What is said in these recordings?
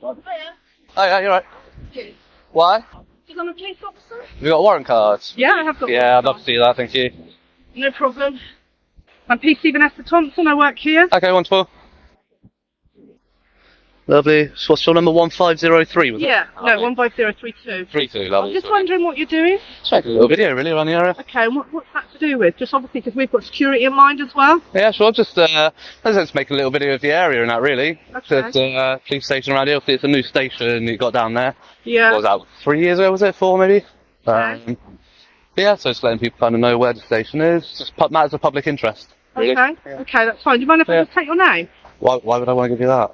Oh yeah, you're right. Why? Because I'm a police officer. Have you got warrant cards? Yeah, I have got. Yeah, I'd love to see that, thank you. No problem. I'm PC Vanessa Thompson. I work here. Okay, wonderful. Lovely. So what's your number? 1503, was it? Yeah. No, 15032. 32, lovely. I'm just wondering what you're doing. Just making a little video really around the area. Okay, and what's that to do with? Just obviously because we've got security in mind as well. Yeah, sure. Just making a little video of the area and that really. Okay. There's police station around here. It's a new station you got down there. Yeah. What was that, 3 years ago, was it? 4 maybe? Okay. Yeah, so just letting people kind of know where the station is. Just matters of public interest. Really. Okay. Yeah. Okay, that's fine. Do you mind if I just take your name? Why would I want to give you that?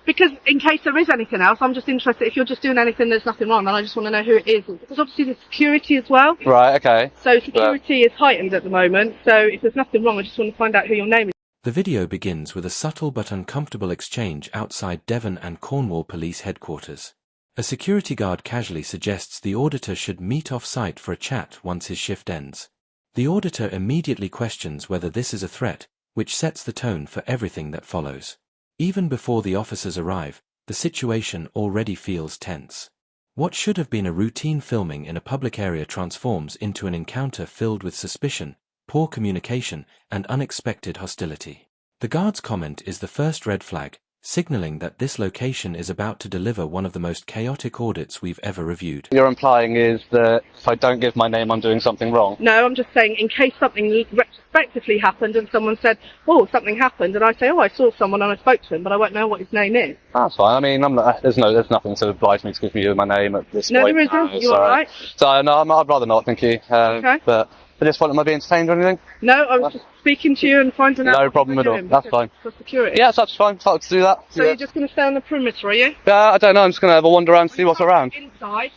Because in case there is anything else, I'm just interested. If you're just doing anything, there's nothing wrong, then I just want to know who it is. Because obviously there's security as well. Right, okay. So security is heightened at the moment. So if there's nothing wrong, I just want to find out who your name is. The video begins with a subtle but uncomfortable exchange outside Devon and Cornwall Police Headquarters. A security guard casually suggests the auditor should meet off-site for a chat once his shift ends. The auditor immediately questions whether this is a threat, which sets the tone for everything that follows. Even before the officers arrive, the situation already feels tense. What should have been a routine filming in a public area transforms into an encounter filled with suspicion, poor communication, and unexpected hostility. The guard's comment is the first red flag, signaling that this location is about to deliver one of the most chaotic audits we've ever reviewed. You're implying is that if I don't give my name, I'm doing something wrong? No, I'm just saying in case something retrospectively happened and someone said, oh, something happened, and I say, oh, I saw someone and I spoke to him, but I won't know what his name is. That's fine. I mean, there's nothing to oblige me to give you my name at this point. No, there isn't. You're all right. So, no, I'd rather not, thank you. Okay. But at this point, am I being entertained or anything? No, I was just speaking to you and finding out. No problem at all. That's fine. For security. Yeah, that's fine. I'll to do that. So you're just going to stay on the perimeter, are you? Yeah, I don't know. I'm just going to have a wander around and see what's around. Inside.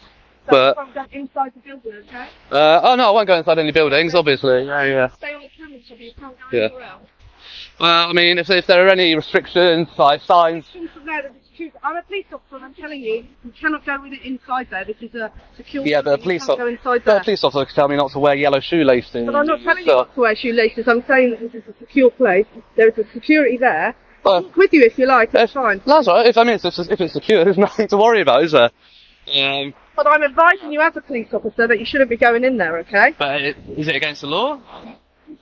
But inside the building, okay? Oh no, I won't go inside any buildings, obviously. Yeah. Stay on the perimeter, but you can't go anywhere else. Well, I mean, if there are any restrictions, like signs. I'm a police officer and I'm telling you, you cannot go with it inside there. This is a secure. Yeah, but a police officer can tell me not to wear yellow shoelaces. But I'm not telling you not to wear shoelaces. I'm saying that this is a secure place. There is a security there. I'll walk with you if you like. It's fine. That's all right. If it's secure, there's nothing to worry about, is there? But I'm advising you as a police officer that you shouldn't be going in there. Okay? But is it against the law?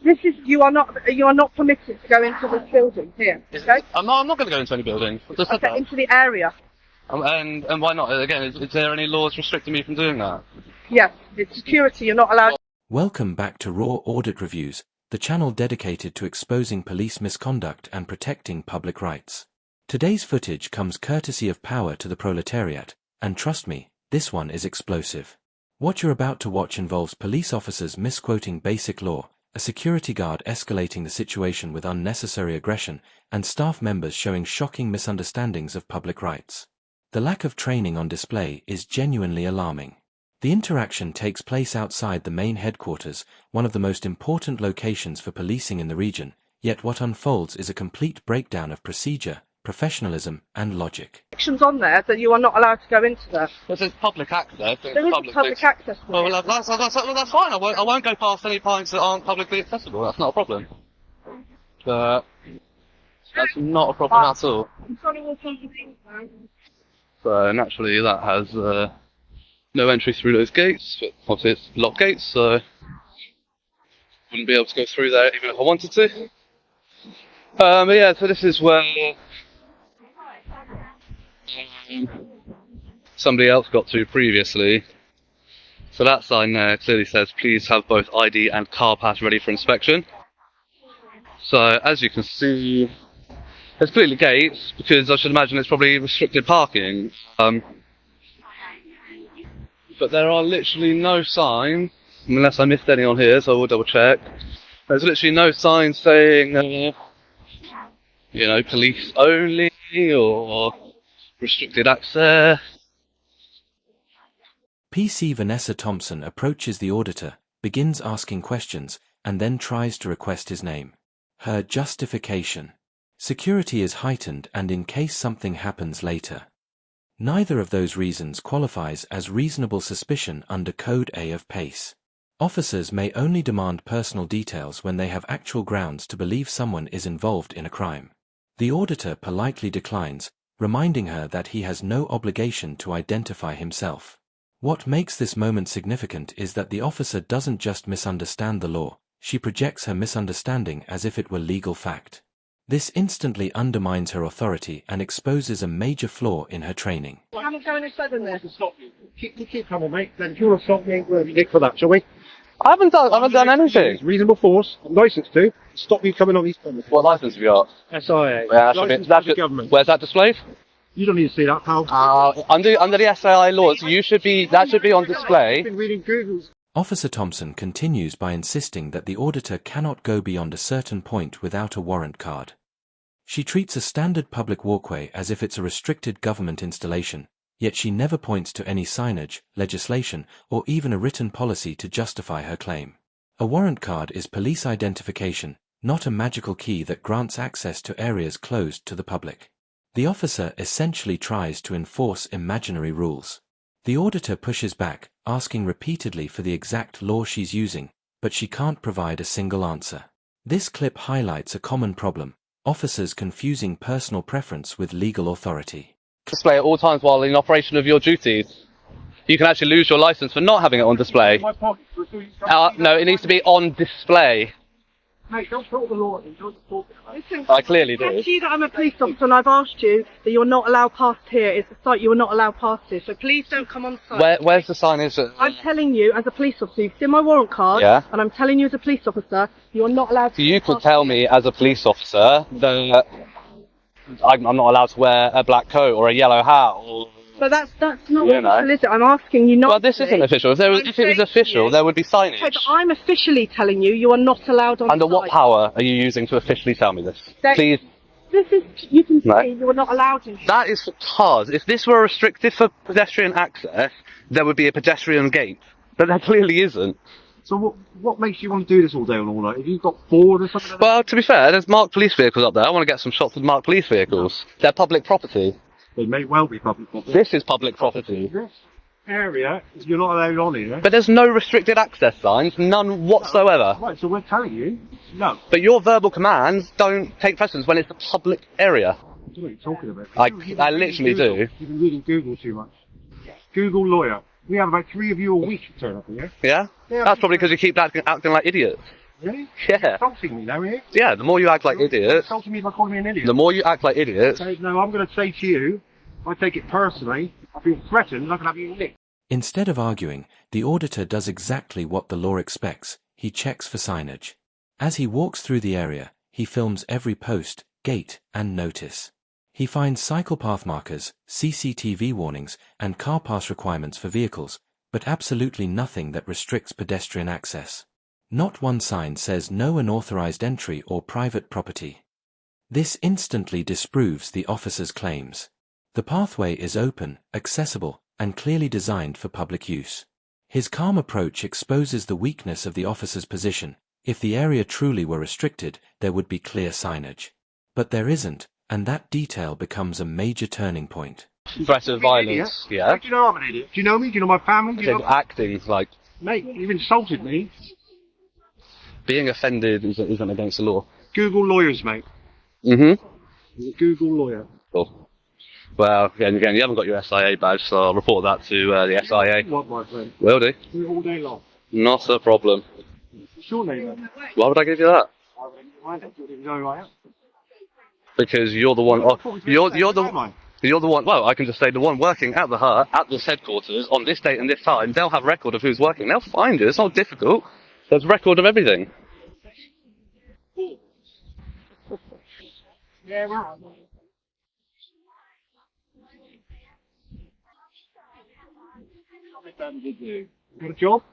You are not permitted to go into this building here. Okay? I'm not going to go into any building. Okay, into the area. And why not? Again, is there any laws restricting me from doing that? Yes, it's security. You're not allowed. Welcome back to Raw Audit Reviews, the channel dedicated to exposing police misconduct and protecting public rights. Today's footage comes courtesy of Power to the Proletariat, and trust me, this one is explosive. What you're about to watch involves police officers misquoting basic law, a security guard escalating the situation with unnecessary aggression, and staff members showing shocking misunderstandings of public rights. The lack of training on display is genuinely alarming. The interaction takes place outside the main headquarters, one of the most important locations for policing in the region, yet what unfolds is a complete breakdown of procedure, professionalism, and logic. Restrictions on there that you are not allowed to go into there. This is public access. There is public access. Well, that's fine. I won't go past any points that aren't publicly accessible. That's not a problem. But that's not a problem at all. I'm sorry, we'll come to things now. So naturally, that has no entry through those gates. But obviously, it's locked gates, so wouldn't be able to go through there even if I wanted to. But yeah, so this is where somebody else got to previously. So that sign there clearly says, please have both ID and car pass ready for inspection. So as you can see, there's clearly gates, because I should imagine it's probably restricted parking. But there are literally no signs, unless I missed any on here, so I will double check. There's literally no signs saying, police only, or restricted access. PC Vanessa Thompson approaches the auditor, begins asking questions, and then tries to request his name. Her justification: security is heightened and in case something happens later. Neither of those reasons qualifies as reasonable suspicion under Code A of PACE. Officers may only demand personal details when they have actual grounds to believe someone is involved in a crime. The auditor politely declines, reminding her that he has no obligation to identify himself. What makes this moment significant is that the officer doesn't just misunderstand the law, she projects her misunderstanding as if it were legal fact. This instantly undermines her authority and exposes a major flaw in her training. I haven't gone any further than this. Stop you. Keep coming, mate. Then if you want to stop me, we'll nick for that, shall we? I haven't done anything. Reasonable force. I'm licensed to stop you coming on these premises. What license have you got? SIA. Yeah, Licensed by the government. Where's that displayed? You don't need to see that, pal. Under the SAI laws, that should be on display. I've been reading Google's. Officer Thompson continues by insisting that the auditor cannot go beyond a certain point without a warrant card. She treats a standard public walkway as if it's a restricted government installation, yet she never points to any signage, legislation, or even a written policy to justify her claim. A warrant card is police identification, not a magical key that grants access to areas closed to the public. The officer essentially tries to enforce imaginary rules. The auditor pushes back, asking repeatedly for the exact law she's using, but she can't provide a single answer. This clip highlights a common problem: officers confusing personal preference with legal authority. Display at all times while in operation of your duties. You can actually lose your license for not having it on display. My pocket. No, it needs to be on display. Mate, don't talk the law. Don't talk it. Listen, I clearly I do. said to you that I'm a police officer and I've asked you that you're not allowed past here. It's a site you are not allowed past here, so please don't come on site. Where's the signage? I'm telling you as a police officer, you've seen my warrant card, Yeah. and I'm telling you as a police officer, you're not allowed to You could pass tell here. me as a police officer that I'm not allowed to wear a black coat or a yellow hat. Or... But that's not You know. official, is it? I'm asking you not Well, this to. isn't official. If it was official, there would be signage. Okay, but I'm officially telling you, you are not allowed on Under site. what power are you using to officially tell me this? That- Please. This is, you can see, No. you are not allowed in. That is because if this were restricted for pedestrian access, there would be a pedestrian gate. But there clearly isn't. So what makes you want to do this all day and all night? Have you got bored or something? Well, to be fair, there's marked police vehicles up there. I want to get some shots of marked police vehicles. They're public property. They may well be public property. This is public property. This area, you're not allowed on here. But there's no restricted access signs, none whatsoever. Right, so we're telling you, no. But your verbal commands don't take precedence when it's a public area. What are you talking about? I You've been literally reading Google. do. You've been reading Google too much. Google lawyer. We have about 3 of you a week turn up here. Yeah? Yeah, That's probably because you keep acting like idiots. Really? Yeah. Insulting me now, here. Yeah, the more you act like You're idiots, insulting me by calling me an idiot. the more you act like idiots, Okay, no, I'm going to say to you, I take it personally, I feel threatened, I can have you nicked. Instead of arguing, the auditor does exactly what the law expects: he checks for signage. As he walks through the area, he films every post, gate, and notice. He finds cycle path markers, CCTV warnings, and car pass requirements for vehicles, but absolutely nothing that restricts pedestrian access. Not one sign says no unauthorized entry or private property. This instantly disproves the officer's claims. The pathway is open, accessible, and clearly designed for public use. His calm approach exposes the weakness of the officer's position. If the area truly were restricted, there would be clear signage. But there isn't, and that detail becomes a major turning point. threat of violence. Yeah? How do you know I'm an idiot? Do you know me? Do you know my family? Do I you think know... acting like Mate, you've insulted me. being offended isn't against the law. Google lawyers, mate. Mm-hmm. Google lawyer. Cool. Well, again, you haven't got your SIA badge, so I'll report that to the SIA. What, my friend? Will do. Do it all day long. Not a problem. What's your name, then? Why would I give you that? I wouldn't mind it. You know who I am. Because you're the one. You're the. Am I? You're the one. Well, I can just say the one working at the hut, at this headquarters, on this date and this time. They'll have record of who's working. They'll find you. It's not difficult. There's record of everything. Yeah, right. Got a job?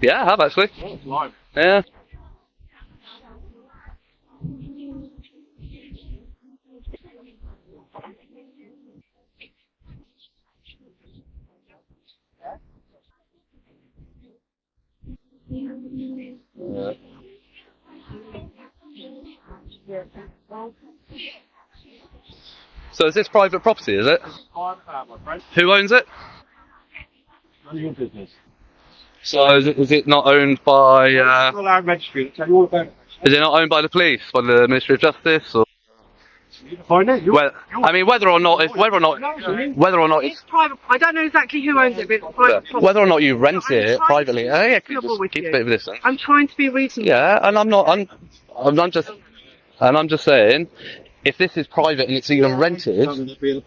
Yeah, I have actually. Oh, live. Yeah. So is this private property, is it? My friend. Who owns it? None of your business. So is it not owned by, Allowed registry. Tell you all about it. is it not owned by the police, by the Ministry of Justice, or? Find it. I mean, whether or not it's private. I don't know exactly who owns it, but it's private property. whether or not you rent I'm trying it to privately. be Yeah, reasonable with keep you. a bit of distance. I'm trying to be reasonable. Yeah, and I'm just saying, if this is private and it's even rented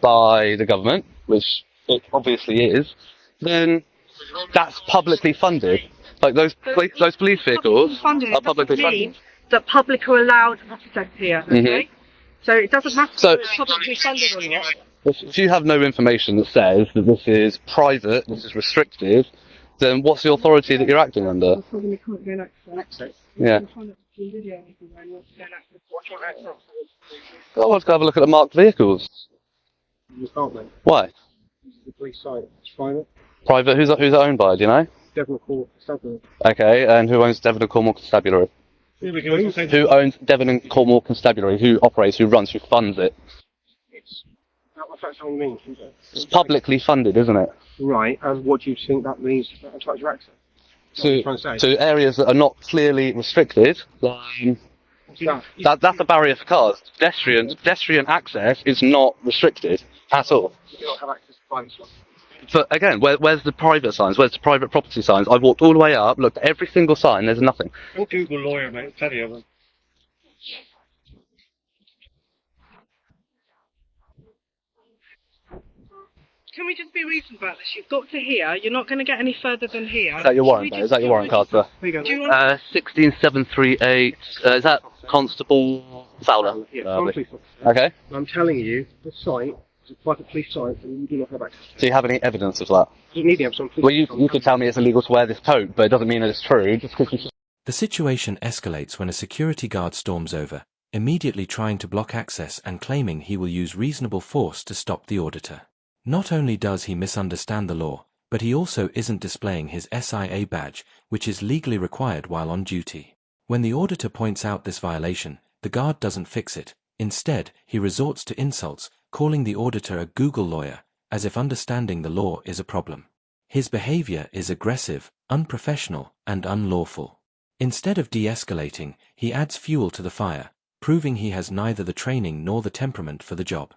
by the government, which it obviously is, then that's publicly funded. Like those police vehicles are publicly funded. That public are allowed access here. Okay. So it doesn't matter So- if it's publicly funded or not. If you have no information that says that this is private, this is restricted, then what's the authority that you're acting under? That's why we can't gain access. Yeah. I'm trying to do video anything when you gain access. Watch on access. I want to have a look at the marked vehicles. You can't, mate. Why? The police side. It's private. Private? Who's it owned by? Do you know? Devon Court Constabulary. Okay, and who owns Devon and Cornwall Constabulary? Here we go. Who owns Devon and Cornwall Constabulary? Who operates? Who runs? Who funds it? That's what you mean. It's publicly funded, isn't it? Right, and what do you think that means as far as your access? What are you trying to say? To areas that are not clearly restricted, that's a barrier for cars. Pedestrian access is not restricted at all. You don't have access to private stuff. But again, where's the private signs? Where's the private property signs? I've walked all the way up, looked at every single sign, there's nothing. Don't Google lawyer, mate. Tell you. Can we just be reasonable about this? You've got to here. You're not going to get any further than here. Is that your warrant, mate? Is that your warrant card, sir? Here you go. Do you want 16738, is that Constable Fowler? Yeah, Lovely. police officer. Okay. I'm telling you, the site is a private police site, and you do not have access. Do you have any evidence of that? You need to have some police. Well, you could tell me it's illegal to wear this coat, but it doesn't mean that it's true, just because you... The situation escalates when a security guard storms over, immediately trying to block access and claiming he will use reasonable force to stop the auditor. Not only does he misunderstand the law, but he also isn't displaying his SIA badge, which is legally required while on duty. When the auditor points out this violation, the guard doesn't fix it. Instead, he resorts to insults, calling the auditor a Google lawyer, as if understanding the law is a problem. His behavior is aggressive, unprofessional, and unlawful. Instead of de-escalating, he adds fuel to the fire, proving he has neither the training nor the temperament for the job.